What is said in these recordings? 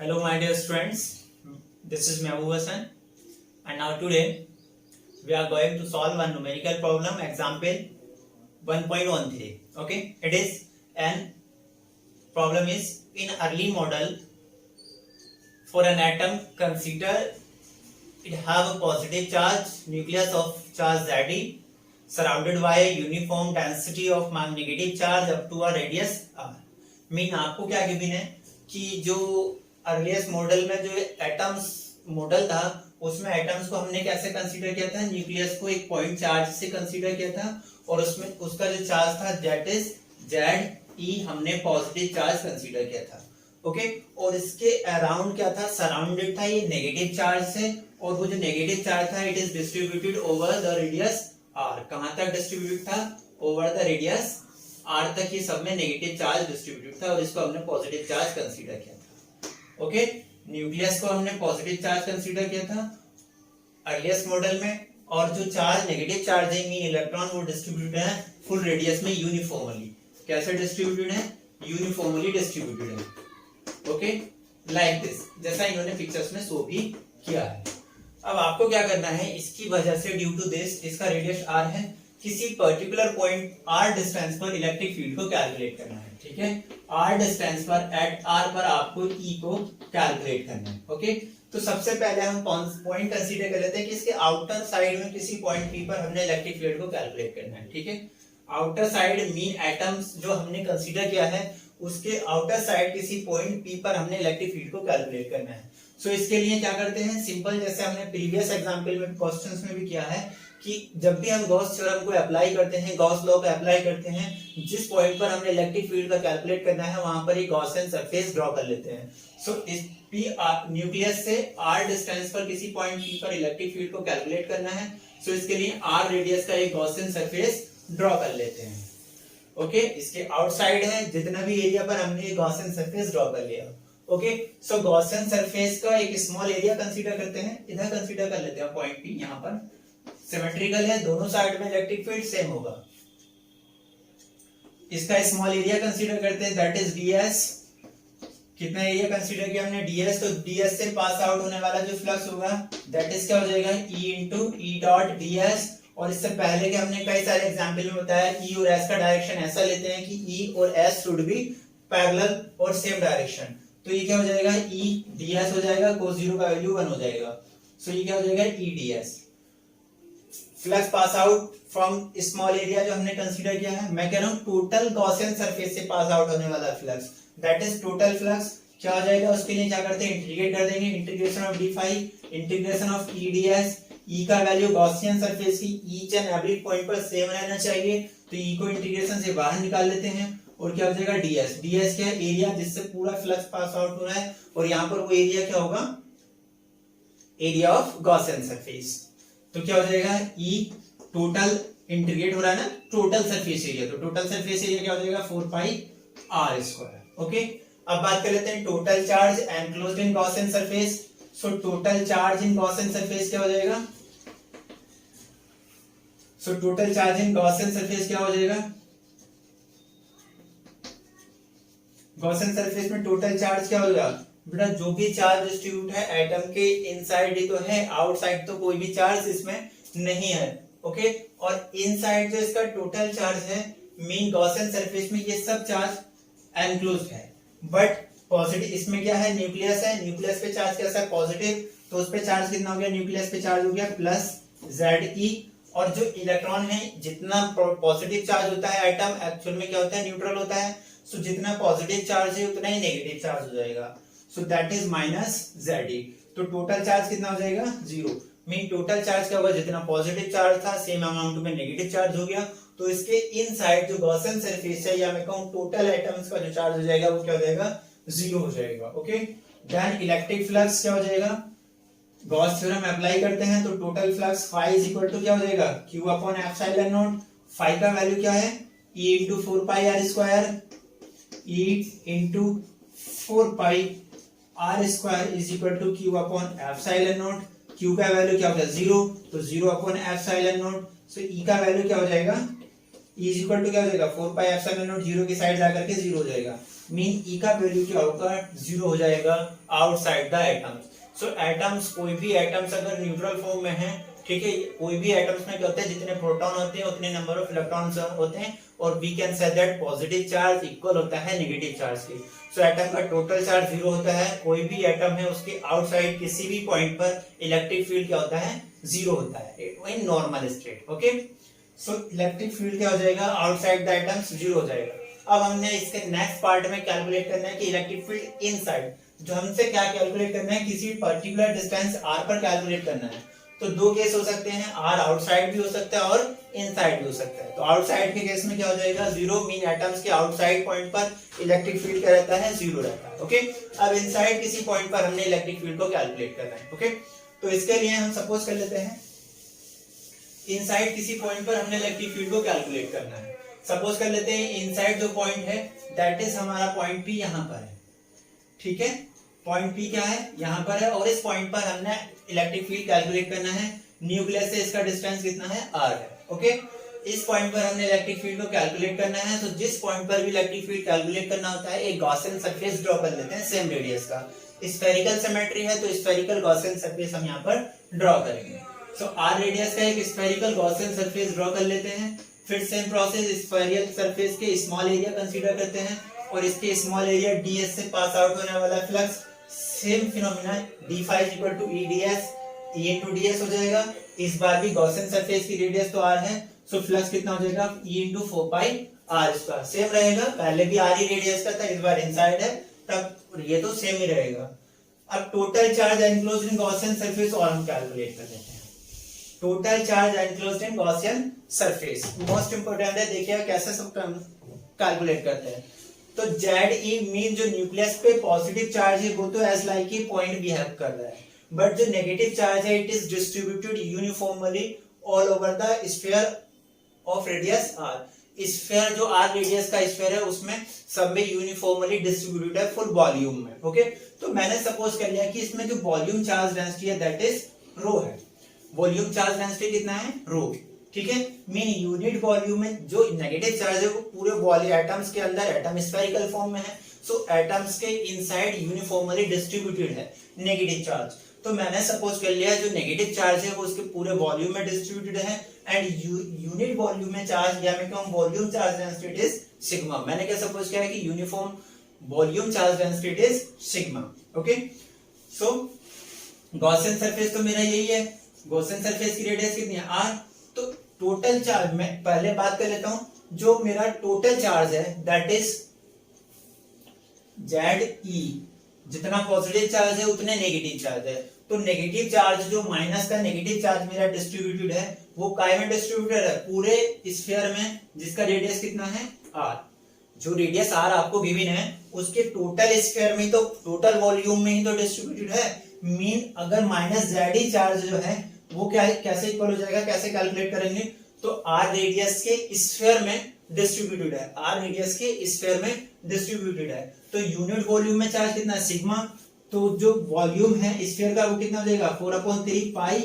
Hello, my dear students. This is Mehboob Hassan, and now today we are going to solve one numerical problem, example 1.13. Okay, it is an problem is in early model for an atom. Consider it have a positive charge, nucleus of charge Zd, surrounded by a uniform density of negative charge up to a radius r. Mean आपको क्या given है कि जो earliest model में जो atoms model था उसमें atoms को हमने कैसे कंसीडर किया था, न्यूक्लियस को एक पॉइंट चार्ज से कंसीडर किया था और उसमें उसका जो चार्ज था दैट इज Ze, हमने पॉजिटिव चार्ज कंसीडर किया था. ओके और इसके अराउंड क्या था, सराउंडेड था ये नेगेटिव चार्ज से, और वो जो नेगेटिव चार्ज था it is distributed over the radius r. कहां तक डिस्ट्रीब्यूट था, ओवर द रेडियस r तक ये सब में नेगेटिव चार्ज डिस्ट्रीब्यूटेड था और इसको हमने पॉजिटिव चार्ज कंसीडर किया था. ओके न्यूक्लियस को हमने पॉजिटिव चार्ज कंसीडर किया था अर्लीस्ट मॉडल में, और जो चार्ज नेगेटिव चार्ज है मीन इलेक्ट्रॉन वो डिस्ट्रीब्यूटेड है फुल रेडियस में यूनिफॉर्मली. कैसे डिस्ट्रीब्यूटेड है, यूनिफॉर्मली डिस्ट्रीब्यूटेड है. ओके लाइक दिस, जैसा इन्होंने पिक्चर्स में शो भी किया है. अब आपको क्या करना है, इसकी वजह से ड्यू टू दिस, इसका रेडियस r है, किसी पर्टिकुलर पॉइंट r डिस्टेंस पर इलेक्ट्रिक फील्ड को कैलकुलेट करना है. ठीक है, r डिस्टेंस पर एट r पर आपको E को कैलकुलेट करना है. ओके तो सबसे पहले हम पॉइंट कंसीडर कर लेते हैं कि इसके आउटर साइड में किसी पॉइंट P पर हमने इलेक्ट्रिक फील्ड को कैलकुलेट करना है. ठीक है, आउटर साइड मीन एटम्स जो हमने कंसीडर किया है उसके आउटर साइड किसी पॉइंट P पर हमने इलेक्ट्रिक फील्ड को कैलकुलेट करना है. सो इसके लिए क्या करते हैं, सिंपल जैसे हमने प्रीवियस एग्जांपल में क्वेश्चंस में भी किया है कि जब भी हम गॉस थ्योरम को अप्लाई करते हैं, गॉस लॉ को अप्लाई करते हैं, जिस पॉइंट पर हमने इलेक्ट्रिक फील्ड का कैलकुलेट करना है वहां पर एक गॉसियन सरफेस ड्रॉ कर लेते हैं. सो इस P न्यूक्लियस से r डिस्टेंस पर किसी पॉइंट P पर इलेक्ट्रिक फील्ड को कैलकुलेट करना है. सो इसके लिए r रेडियस का एक गॉसियन सरफेस ड्रॉ कर लेते हैं. ओके इसके आउटसाइड है जितना भी एरिया पर हमने एक गॉसियन सरफेस ड्रॉ कर लिया. ओके सो गॉसियन सरफेस का एक स्मॉल एरिया कंसीडर करते हैं, इधर कंसीडर कर लेते हैं पॉइंट P. यहाँ पर सिमेट्रिकल है, दोनों साइड में इलेक्ट्रिक फील्ड सेम होगा. इसका स्मॉल एरिया कंसीडर करते हैं दैट इज ds. कितना एरिया कंसीडर किया हमने, ds. तो ds से पास आउट होने वाला जो फ्लक्स होगा दैट इज क्या हो जाएगा, E into E dot ds. और इससे पहले के हमने कई सारे एग्जांपल में बताया E और S का डायरेक्शन ऐसा लेते हैं कि E और S शुड बी पैरेलल और सेम डायरेक्शन. तो ये क्या हो जाएगा, E ds हो जाएगा, cos 0 का वैल्यू 1 हो जाएगा. सो ये क्या हो जाएगा, E ds. Flux pass out from small area जो हमने कंसीडर किया है, मैं कह रहा हूं टोटल गॉसियन सरफेस से पास आउट होने वाला flux that is total flux. क्या हो जाएगा, उसके लिए क्या करते हैं, इंटीग्रेट कर देंगे. Integration of d phi, integration of E ds. E का वैल्यू गॉसियन सरफेस की ईच एंड एवरी पॉइंट पर सेम रहना चाहिए, तो E को इंटीग्रेशन से बाहर निकाल लेते हैं और क्या हो जाएगा, ds. ds क्या है, एरिया जिससे पूरा फ्लक्स पास आउट हो रहा है, और यहाँ पर वो एरिया क्या होगा, एरिया ऑफ गॉसियन सरफेस. तो क्या हो जाएगा, E टोटल इंटीग्रेट हो रहा है ना, टोटल सरफेस एरिया, तो टोटल सरफेस एरिया क्या हो जाएगा, 4 pi r स्क्वायर. ओके अब बात कर लेते हैं total charge enclosed in Gaussian surface. So total charge in Gaussian surface क्या हो जाएगा, सो total charge in Gaussian surface क्या हो जाएगा, गॉसियन सरफेस में टोटल चार्ज क्या होगा बेटा, जो भी चार्ज डिस्ट्रीब्यूट है एटम के इनसाइड ही तो है, आउटसाइड तो कोई भी चार्ज इसमें नहीं है. ओके और इनसाइड जो इसका टोटल चार्ज है मीन गॉसियन सरफेस में ये सब चार्ज एनक्लोज्ड है, बट पॉजिटिव इसमें क्या है, न्यूक्लियस है, न्यूक्लियस पे चार्ज कैसा है, पॉजिटिव, तो उस पे चार्ज कितना हो गया, न्यूक्लियस पे चार्ज हो गया प्लस Ze. और जो इलेक्ट्रॉन है जितना पॉजिटिव चार्ज होता है एटम एक्चुअल में क्या होता है, न्यूट्रल होता है. सो जितना पॉजिटिव चार्ज है उतना ही नेगेटिव चार्ज हो जाएगा. So that is minus Ze. तो टोटल चार्ज कितना हो जाएगा, 0. मीन टोटल चार्ज क्या होगा, जितना पॉजिटिव चार्ज था सेम अमाउंट में नेगेटिव चार्ज हो गया. तो इसके इनसाइड जो गॉसियन सरफेस है या मैं कहूं टोटल एटम्स का जो चार्ज हो जाएगा वो क्या हो जाएगा, 0 हो जाएगा. ओके देन इलेक्ट्रिक फ्लक्स क्या हो जाएगा, गॉस थ्योरम अप्लाई करते हैं तो total flux phi is equal to क्या हो जाएगा, q upon epsilon naught. phi का वैल्यू क्या है, E into 4 pi r square. E into 4 pi r square is equal to q upon epsilon naught. q का वैल्यू क्या होगा, 0, तो 0 upon epsilon naught. So E का वैल्यू क्या हो जाएगा, E इज इक्वल टू क्या हो जाएगा, 4 pi एप्सिलॉन नॉट, 0 की साइड जाकर के 0 हो जाएगा. मीन ई का वैल्यू क्या होगा, 0 हो जाएगा outside the atoms. So atoms, कोई भी एटम्स अगर न्यूट्रल फॉर्म में है, ठीक है, कोई भी एटम्स में क्या होता है, जितने प्रोटॉन होते हैं उतने नंबर ऑफ इलेक्ट्रॉन्स होते हैं, और we can say that positive charge equal होता है नेगेटिव चार्ज के। सो एटम का टोटल चार्ज 0 होता है, कोई भी एटम है उसके आउटसाइड किसी भी पॉइंट पर इलेक्ट्रिक फील्ड क्या होता है, 0 होता है in normal state. Okay, so electric field क्या हो जाएगा, आउटसाइड द एटम्स 0 हो जाएगा। अब हमने इसके नेक्स्ट पार्ट में कैलकुलेट करना है कि इलेक्ट्रिक फील्ड इनसाइड, जो हमसे क्या कैलकुलेट करना है, किसी पर्टिकुलर डिस्टेंस r पर कैलकुलेट करना है। तो दो केस हो सकते हैं, r आउटसाइड भी हो सकता है और इनसाइड भी हो सकता है। तो आउटसाइड के केस में क्या हो जाएगा, 0, मीन एटम्स के आउटसाइड पॉइंट पर इलेक्ट्रिक फील्ड क्या रहता है, 0 रहता है। ओके, अब इनसाइड किसी पॉइंट पर हमने इलेक्ट्रिक फील्ड को कैलकुलेट करना है। ओके, तो इसके लिए हम सपोज कर लेते हैं इनसाइड किसी पॉइंट पर हमने इलेक्ट्रिक फील्ड को कैलकुलेट करना है। सपोज कर लेते हैं इनसाइड जो पॉइंट है दैट इज हमारा पॉइंट P यहाँ पर है, ठीक है, पॉइंट P क्या है, यहाँ पर है, और इस पॉइंट पर हमने इलेक्ट्रिक फील्ड कैलकुलेट करना है। न्यूक्लियस से इसका डिस्टेंस कितना है, r है। ओके, इस पॉइंट पर हमने इलेक्ट्रिक फील्ड को कैलकुलेट करना है। तो जिस पॉइंट पर भी इलेक्ट्रिक फील्ड कैलकुलेट करना होता है, एक गॉसियन सरफेस ड्रॉ कर लेते हैं सेम रेडियस का। स्फेरिकल सिमेट्री है तो स्फेरिकल गॉसियन सरफेस हम यहाँ पर ड्रॉ करेंगे। सो r रेडियस का एक स्फेरिकल गॉसियन सरफेस ड्रॉ कर लेते हैं। फिर सेम प्रोसेस स्फेरिकल सरफेस के स्मॉल एरिया कंसीडर करते हैं, और इसके स्मॉल एरिया ds से पास आउट होने वाला flux, same phenomena d phi equal to e ds, e into ds हो जाएगा। इस बार भी गॉसियन सरफेस की रेडियस तो r है, सो फ्लक्स कितना हो जाएगा, e into 4 pi r square, same रहेगा, पहले भी r ही रेडियस का था, इस बार इनसाइड है, तब ये तो सेम ही रहेगा। अब total charge enclosed in Gaussian surface और हम कैलकुलेट कर लेते हैं। Total charge enclosed in Gaussian surface most important है, देखिए कैसे सब कैलकुलेट करते हैं। तो ZE मीन जो न्यूक्लियस पे पॉजिटिव चार्ज है वो तो एज लाइक ही पॉइंट बिहेव कर रहा है, बट जो नेगेटिव चार्ज है it is distributed uniformly all over the sphere of radius r। Sphere जो r रेडियस का स्फीयर है उसमें सब में यूनिफॉर्मली डिस्ट्रीब्यूटेड है फुल वॉल्यूम में। ओके, तो मैंने सपोज कर लिया कि इसमें जो वॉल्यूम चार्ज डेंसिटी है दैट इज रो है। वॉल्यूम चार्ज डेंसिटी कितना है, रो, ठीक है, मीन यूनिट वॉल्यूम में जो नेगेटिव चार्ज है वो पूरे वॉल्यूम एटम्स के अंदर, एटम स्फेरिकल फॉर्म में है, सो एटम्स के इनसाइड यूनिफॉर्मली डिस्ट्रीब्यूटेड है नेगेटिव चार्ज। तो मैंने सपोज कर लिया जो नेगेटिव चार्ज है वो उसके पूरे वॉल्यूम में डिस्ट्रीब्यूटेड है, एंड यूनिट वॉल्यूम में चार्ज या मैं कहूं volume charge density is sigma. मैंने क्या सपोज किया है कि uniform volume charge density is sigma. Okay, so Gaussian surface तो मेरा यही है, गॉसियन सरफेस की रेडियस कितनी है, r। तो टोटल चार्ज, मैं पहले बात कर लेता हूं, जो मेरा टोटल चार्ज है दैट इज ZE, जितना पॉजिटिव चार्ज है उतने नेगेटिव चार्ज है। तो नेगेटिव चार्ज जो माइनस का नेगेटिव चार्ज मेरा डिस्ट्रीब्यूटेड है वो काय में डिस्ट्रीब्यूटेड है, पूरे स्फीयर में, जिसका रेडियस कितना है, r। जो रेडियस r आपको गिवन है उसके टोटल स्फीयर में, तो टोटल वॉल्यूम में ही तो डिस्ट्रीब्यूटेड है। मीन अगर माइनस ZE चार्ज जो है वो क्या है, कैसे इक्वल हो जाएगा, कैसे कैलकुलेट करेंगे, तो r रेडियस के स्फीयर में डिस्ट्रीब्यूटेड है, r रेडियस के स्फीयर में डिस्ट्रीब्यूटेड है। तो यूनिट वॉल्यूम में चार्ज कितना है, सिग्मा। तो जो वॉल्यूम है स्फीयर का वो कितना हो जाएगा, 4/3 पाई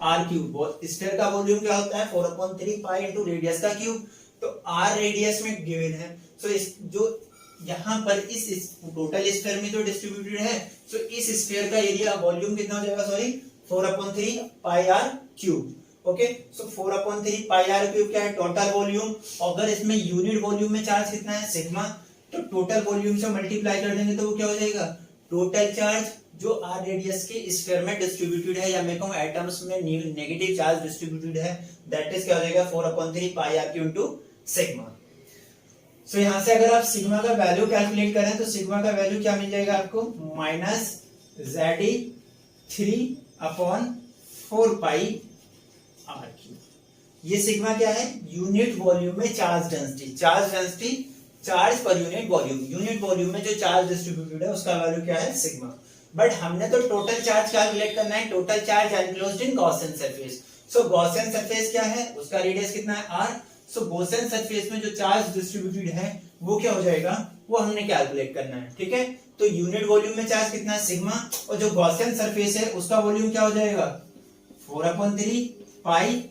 r क्यूब। स्फीयर का वॉल्यूम क्या होता है, 4/3 पाई इंटू रेडियस का क्यूब। तो r रेडियस में गिवन है, सो इस जो यहाँ पर इस टोटल स्फीयर में जो डिस्ट्रीब्यूटेड है, सो इस स्फीयर का एरिया वॉल्यूम कितना हो जाएगा, सॉरी 4/3 पाई r क्यूब। ओके, सो 4/3 पाई r क्यूब क्या है, टोटल वॉल्यूम। अगर इसमें यूनिट वॉल्यूम में चार्ज कितना है, सिग्मा, तो टोटल वॉल्यूम से मल्टीप्लाई कर देंगे तो वो क्या हो जाएगा, टोटल चार्ज जो r रेडियस के स्फीयर में डिस्ट्रीब्यूटेड है, या मैं कहूं एटम्स में नेगेटिव चार्ज डिस्ट्रीब्यूटेड है, दैट इज क्या हो जाएगा 4/3 पाई r क्यूब इनटू सिग्मा। सो यहां से अगर आप सिग्मा का वैल्यू कैलकुलेट करें तो सिग्मा का वैल्यू क्या मिल जाएगा आपको, माइनस ZE 3/4 पाई r क्यूब। ये सिग्मा क्या है, यूनिट वॉल्यूम में charge density, charge density, charge per unit volume, unit volume में जो चार्ज डिस्ट्रीब्यूटेड है उसका वैल्यू क्या है, सिग्मा। बट हमने तो टोटल चार्ज कैलकुलेट करना है, total charge enclosed in Gaussian surface. So Gaussian surface क्या है, उसका रेडियस कितना है, r। सो गॉसियन सरफेस में जो चार्ज डिस्ट्रीब्यूटेड है वो क्या हो जाएगा, वो हमने कैलकुलेट करना है, ठीक है। तो यूनिट वॉल्यूम में चार्ज कितना है, सिग्मा, और जो गॉसियन सरफेस है उसका वॉल्यूम क्या हो जाएगा, 4/3 पाई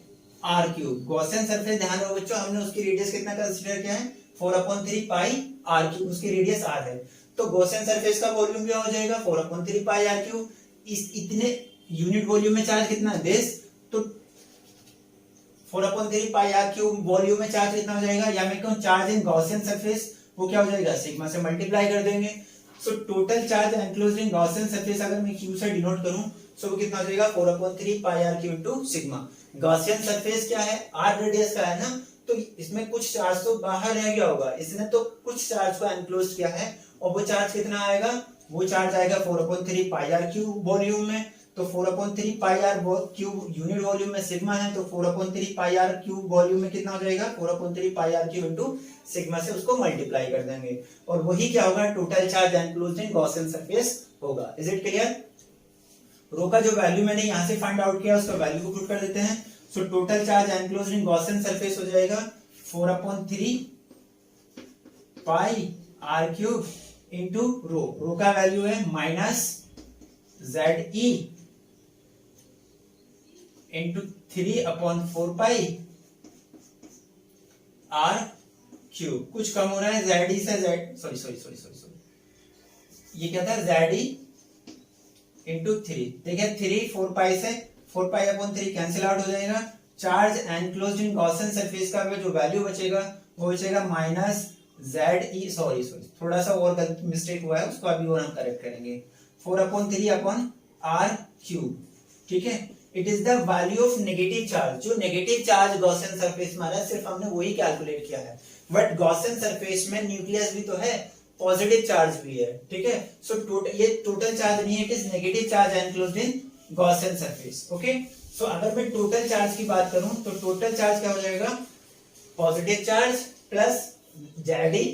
r क्यूब। गॉसियन सरफेस ध्यान रखो बच्चों, हमने उसकी रेडियस कितना कंसीडर किया है, 4/3 पाई आर क्यू, उसकी रेडियस आर है, तो गॉसियन सरफेस का वॉल्यूम क्या हो जाएगा 4/3 पाई आर क्यू। इस इतने यूनिट वॉल्यूम में चार्ज कितना है दिस, तो 4/3 पाई आर क्यूब वॉल्यूम में चार्ज कितना हो जाएगा, या मैं कहूं चार्ज इन गॉसियन सरफेस वो क्या हो जाएगा सिग्मा से मल्टीप्लाई कर देंगे। सो total charge enclosed in Gaussian surface अगर मैं क्यू से डिनोट करूं सो वो कितना हो जाएगा 4/3 pi R cube into sigma. Gaussian surface क्या है, आर रेडियस का है ना, तो इसमें कुछ चार्ज तो बाहर रह गया होगा, इसने तो कुछ चार्ज को एनक्लोज किया है, और वो चार्ज कितना आएगा, वो चार्ज आएगा 4/3 पाई आर क्यूब वॉल्यूम में। तो 4/3 pi are cube unit volume में सिग्मा है, तो 4/3 पाई आर क्यूब वॉल्यूम में कितना हो जाएगा 4/3 pi are cube into sigma से उसको मल्टीप्लाई कर देंगे, और वही क्या होगा total charge enclosed in Gaussian surface होगा। Is it clear? रो का जो वैल्यू मैंने यहां से फाइंड आउट किया उसका वैल्यू को पुट कर देते हैं। So total charge enclosed in Gaussian surface हो जाएगा 4/3 pi are cube into rho का वैल्यू है minus ZE into 3/4 pi are cube. कुछ कम हो रहा है ZE से सॉरी ये क्या था ZE इंटू 3, देखिए 3 4 पाई से 4 पाई/3 कैंसिल आउट हो जाएगा। Charge enclosed in Gaussian surface का जो वैल्यू बचेगा वो बचेगा माइनस ZE सॉरी थोड़ा सा और गलत मिस्टेक हुआ है उसको अभी और हम करेक्ट करेंगे 4/3/r क्यूब, ठीक है। It is the value of negative charge, जो नेगेटिव चार्ज गॉसियन सरफेस में आ रहा है सिर्फ हमने वही कैलकुलेट किया है, बट गॉसियन सरफेस में न्यूक्लियस भी तो है, पॉजिटिव चार्ज भी है, ठीक है। सो ये टोटल चार्ज नहीं है, it is negative charge enclosed in Gaussian surface, okay. So अगर मैं टोटल चार्ज की बात करूं तो टोटल चार्ज क्या हो जाएगा पॉजिटिव चार्ज प्लस ZE,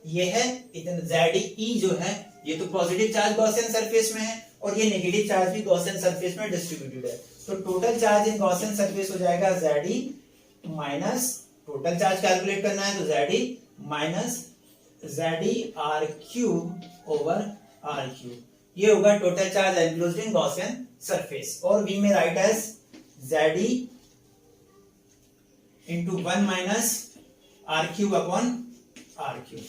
ये है इतना ZE जो है ये तो पॉजिटिव चार्ज गॉसियन सरफेस में है, और ये नेगेटिव चार्ज भी गॉसियन सरफेस में डिस्ट्रीब्यूटेड है। तो total charge in Gaussian surface हो जाएगा ZE minus, total charge calculate करना है तो ZE minus ZE R cube over R cube, ये होगा total charge enclosed in Gaussian surface. और we may write as ZE into 1 minus R cube upon R cube.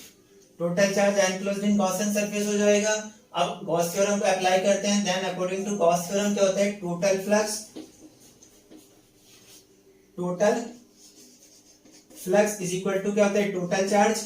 Total charge enclosed in Gaussian surface हो जाएगा। अब Gauss theorem को apply करते हैं, then according to Gauss theorem क्या होता है total flux is equal to क्या होता है total charge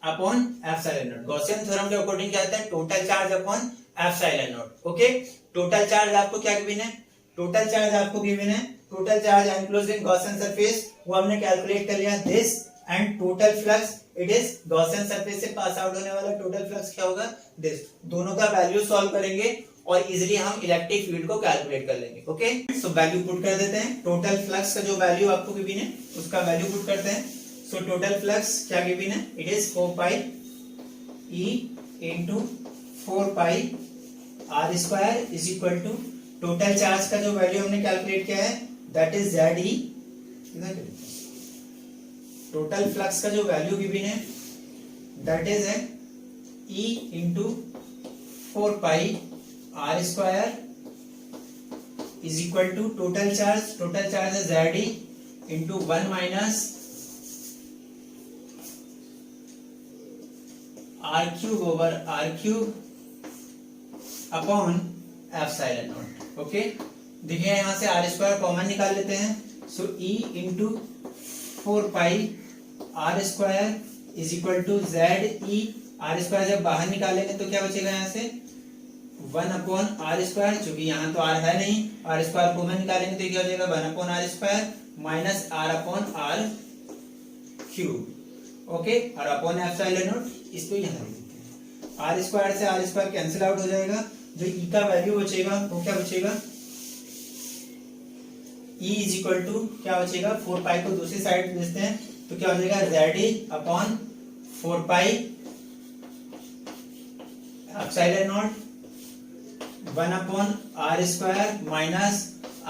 upon epsilon naught. Gaussian theorem के अकॉर्डिंग क्या होता है total charge upon epsilon naught, okay. Total charge आपको क्या गिवन है, टोटल चार्ज आपको गिवन है total charge enclosed in Gaussian surface, वो हमने कैलकुलेट कर लिया this, and total flux it is Gaussian surface से पास आउट होने वाला टोटल फ्लक्स क्या होगा दिस। दोनों का वैल्यू सॉल्व करेंगे और इजीली हम इलेक्ट्रिक फील्ड को कैलकुलेट कर लेंगे, ओके। सो वैल्यू पुट कर देते हैं, टोटल फ्लक्स का जो वैल्यू आपको गिवन है उसका वैल्यू पुट करते हैं। सो टोटल फ्लक्स क्या गिवन है, it is 4 pi E into 4 pi R square is equal to total charge का जो वैल्यू हमने कैलकुलेट किया है that is ZE, total flux का जो वैल्यू गिवन है दैट इज है E into 4 pi R square is equal to total charge है ZE into 1 minus R cube over R cube upon epsilon naught, okay. देखिए यहां से R square common निकाल लेते हैं, so E into 4 pi R square is equal to ZE, R square जब बाहर निकालेंगे तो क्या बचेगा यहाँ से 1 अपॉन R स्क्वायर, चूंकि यहाँ तो R है नहीं, R स्क्वायर कॉमन निकालेंगे तो क्या हो जाएगा 1 upon R square minus R upon R cube, okay, और अपॉन एप्सिलॉन नॉट इसको यहाँ लिख देते हैं। R स्क्वायर से R स्क्वायर कैंसिल आउट हो जाएगा, जो E का वैल्यू बचेगा वो क्या बचेगा E इज इक्वल टू क्या बचेगा 4 पाई को दूसरी साइड भेजते हैं तो क्या हो जाएगा ZE upon 4 pi epsilon not 1 upon R square minus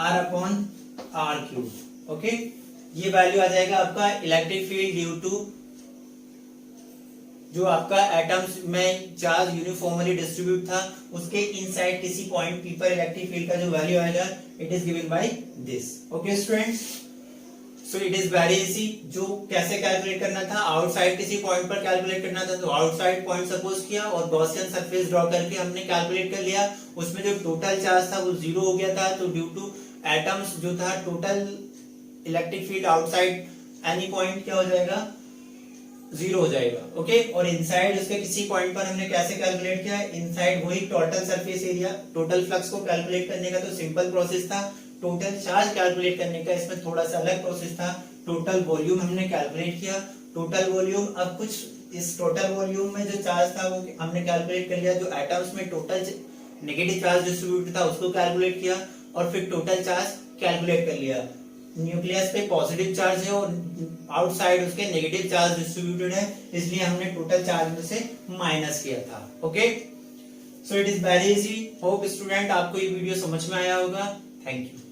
R upon R cube, okay. ये वैल्यू आ जाएगा आपका इलेक्ट्रिक फील्ड ड्यू टू जो आपका एटम्स में चार्ज यूनिफॉर्मली डिस्ट्रीब्यूट था उसके इनसाइड किसी पॉइंट P पर इलेक्ट्रिक फील्ड का जो वैल्यू आएगा it is given by this, okay students. So it is very easy. जो कैसे कैलकुलेट करना था, आउटसाइड किसी पॉइंट पर कैलकुलेट करना था, तो आउटसाइड पॉइंट सपोज किया और गॉसियन सरफेस ड्रॉ करके हमने कैलकुलेट कर लिया। उसमें जो टोटल चार्ज था वो 0 हो गया था, तो ड्यू टू एटम्स जो था total electric field outside any point क्या हो जाएगा, 0 हो जाएगा। ओके, और इनसाइड उसके किसी पॉइंट पर हमने कैसे कैलकुलेट किया, इनसाइड वही total surface area, total flux को कैलकुलेट करने का तो सिंपल प्रोसेस था। टोटल चार्ज कैलकुलेट करने का इसमें थोड़ा सा अलग प्रोसेस था। टोटल वॉल्यूम हमने कैलकुलेट किया। टोटल वॉल्यूम, अब कुछ इस टोटल वॉल्यूम में जो चार्ज था वो हमने कैलकुलेट कर लिया। जो एटम्स में टोटल नेगेटिव चार्ज डिस्ट्रीब्यूट था उसको कैलकुलेट किया और फिर टोटल चार्ज कैलकुलेट कर लिया। न्यूक्लियस पे पॉजिटिव चार्ज है और आउटसाइड उसके नेगेटिव चार्ज डिस्ट्रीब्यूटेड है, इसलिए हमने टोटल चार्ज में से माइनस किया था। Okay, so it is very easy. Hope student आपको ये वीडियो समझ में आया होगा। Thank you.